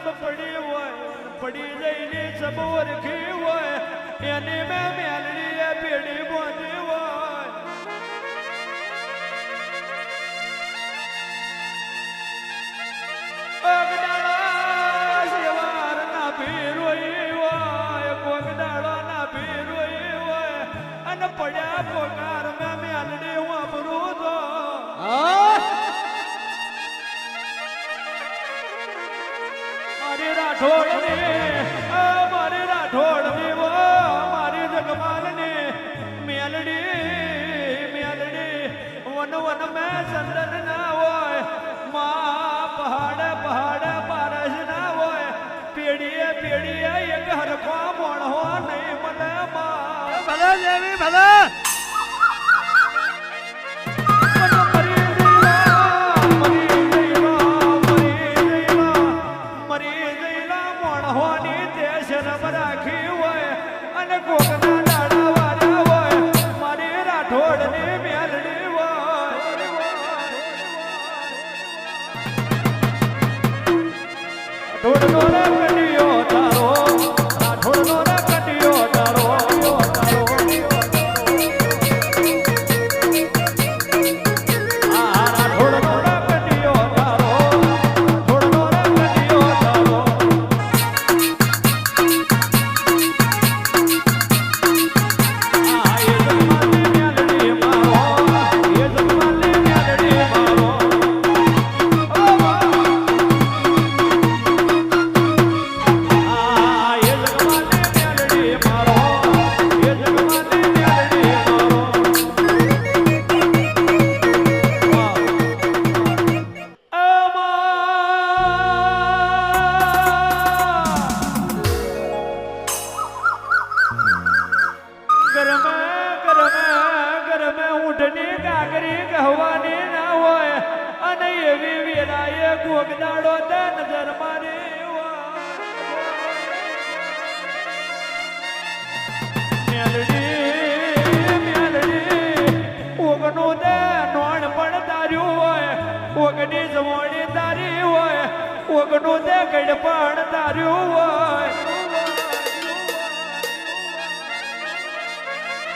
ચબ પડી હોય પડી જઈને ચબ ઓરખી હોય એની મેં મેલડીએ પેડી બોધી હોય અગડાળા સેવાર ના ભીરોઈ હોય કોગડાળો ના ભીરોઈ હોય અને પડ્યા પોકાર મેં મેલડી હું અબરું તો મારી રાઠોડની મારી જગમાલની મેલડી મેલડી વન વન મેં ચંદન ના હોય માં પહાડ પહાડ પારસ ના હોય પેડીએ પેડીએ એક હરખો મોણો નહીં મને માં ભલે દેવી ભલે ગોગદાડો તે નજર મારી મેલડી મેલડી ઓગનું દે નોણ પણ તાર્યું હોય ઓગની જમોણી તારી હોય ઓગનું દે ગઢ પણ તાર્યું હોય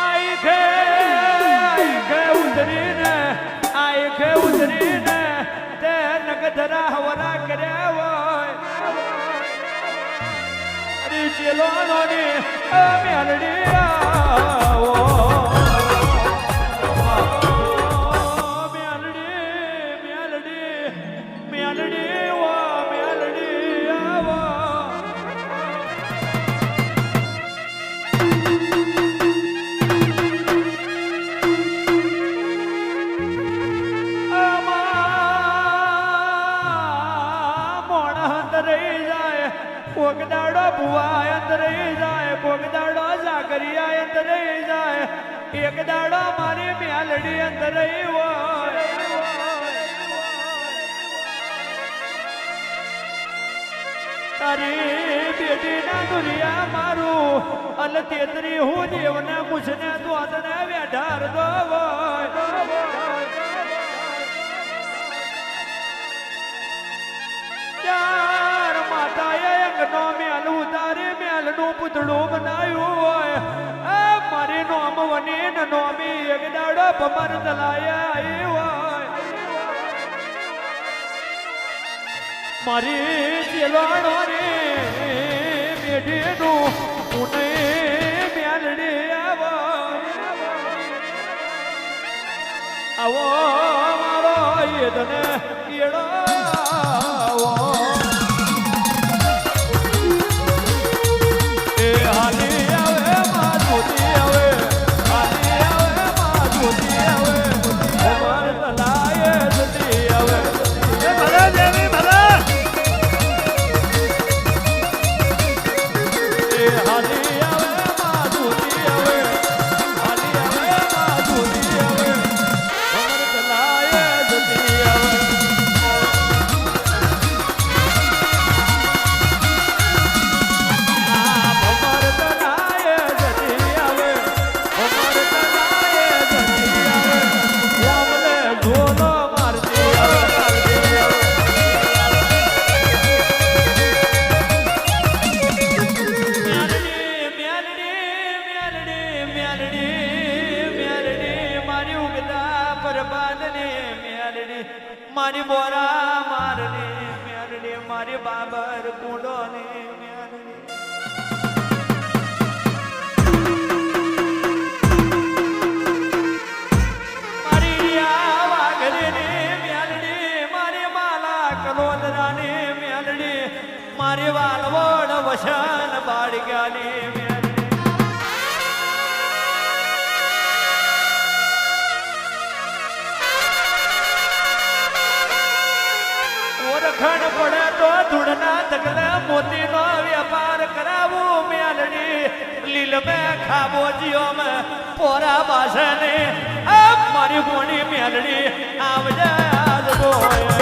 આઈ ખે ઉતરીને આઈ ખે ઉતરીને નગધરા હવરા કર્યા હોય અરે ચેલો નોની મેલડી આવો મેલડી મેલડી મેલડી ઓ મેલડી આવો કોગદાડો ભુવા અંદર જાય કોગદાડો જાગરિયા અંદર જાય એક દાડો મારી મેલડી અંદર હોય તારી બેટી ના દુનિયા મારું અલ તેતરી હું દેવને પૂછને દોતને વેઢાર દો માતાએ અંગનો મેલ ઉતારી મેલનું પૂતળું બનાવ્યું હોય મારી નોમ વની નોમી એક દાડો ભમર દલાયા આવી હોય મારી ચેલાણો રે મેઢીનું પુણે મેલડી આવો આવો મારો યદને ઈડો આવો મારી બોરા મારની મેલડી મારી બાબર કુંડોની મેલડી મારી આ વાઘરીની મેલડી મારી માલા કલોદરાની મેલડી મારી વાલવડ વસન બાળગ્યાની મેલડી ઓળખણ પડે તો ધૂળના ધગલે મોતીનો વેપાર કરાવું મેલડી લીલ મેં ખાબો જીઓ મેં પોરા બાસને મારી મોની મેલડી આવજે આજ બોય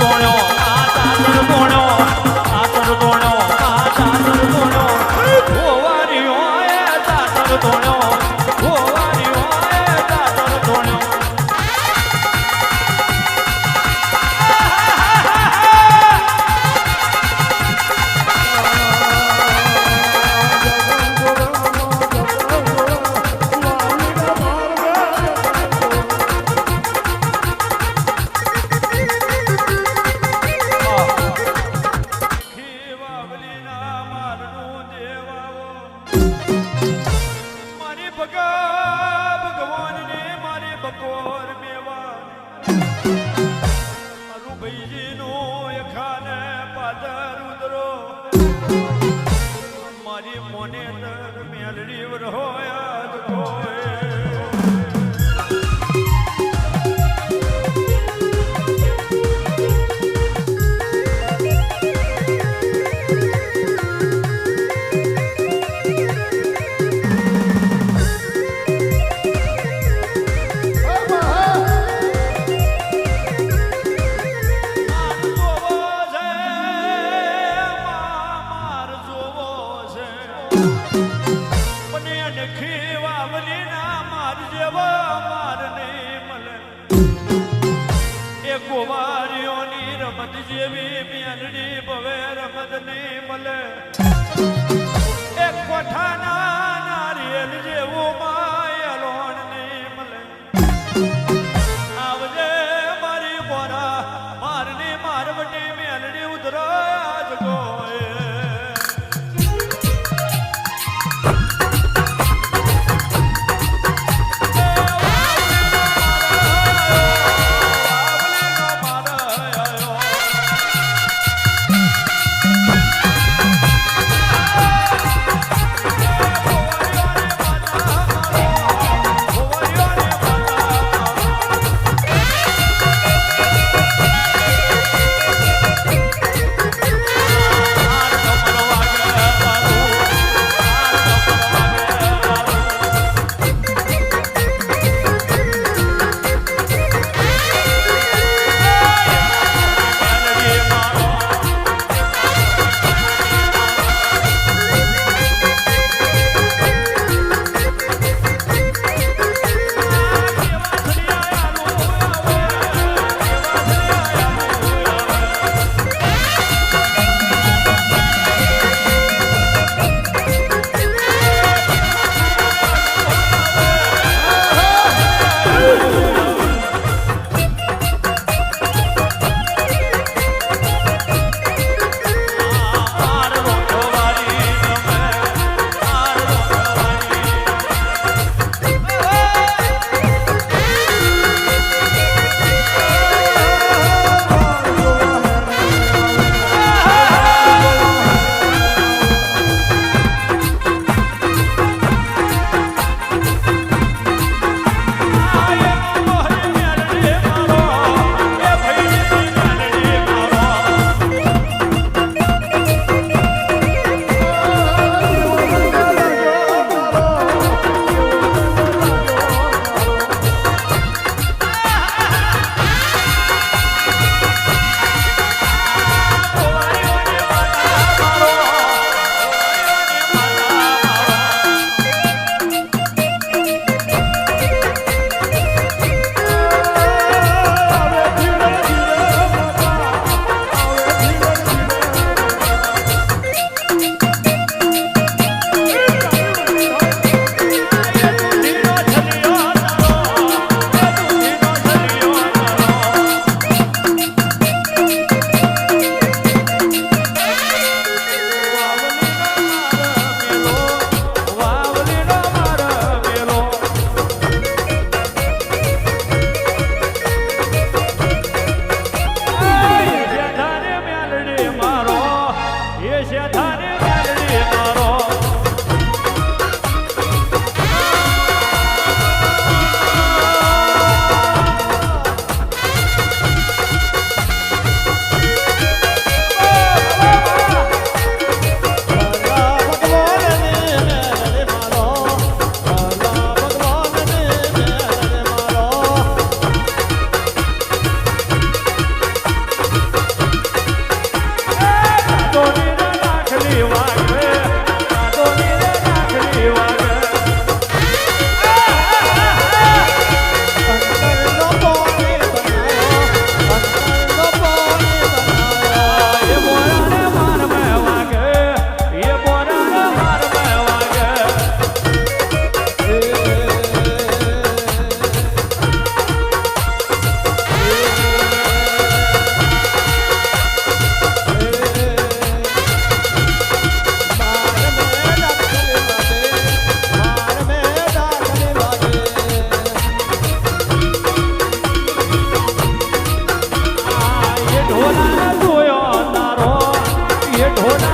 તોણ્યો આ ચાદર તોણ્યો ચાદર તોણ્યો આ ચાદર તોણ્યો ગોવારીઓ એ ચાદર તોણ્યો ગોવારીઓ એ ચાદર તોણ્યો મારી મોને મેલડી રોયા ગોવારીઓની રમત જેવી મેલડી ભવે રમત નહીં મળે એક કોઠાના નારિયેલ જેવું માયલોણ નહીં મળે આવજે મારી બોરા મારની મારવટી મેલડી ઉધરાજ ગોએ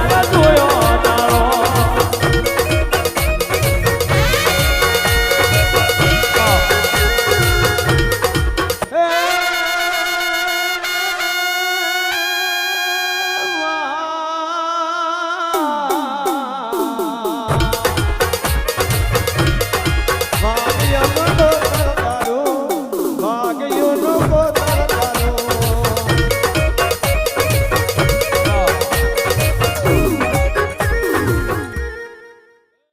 જોયો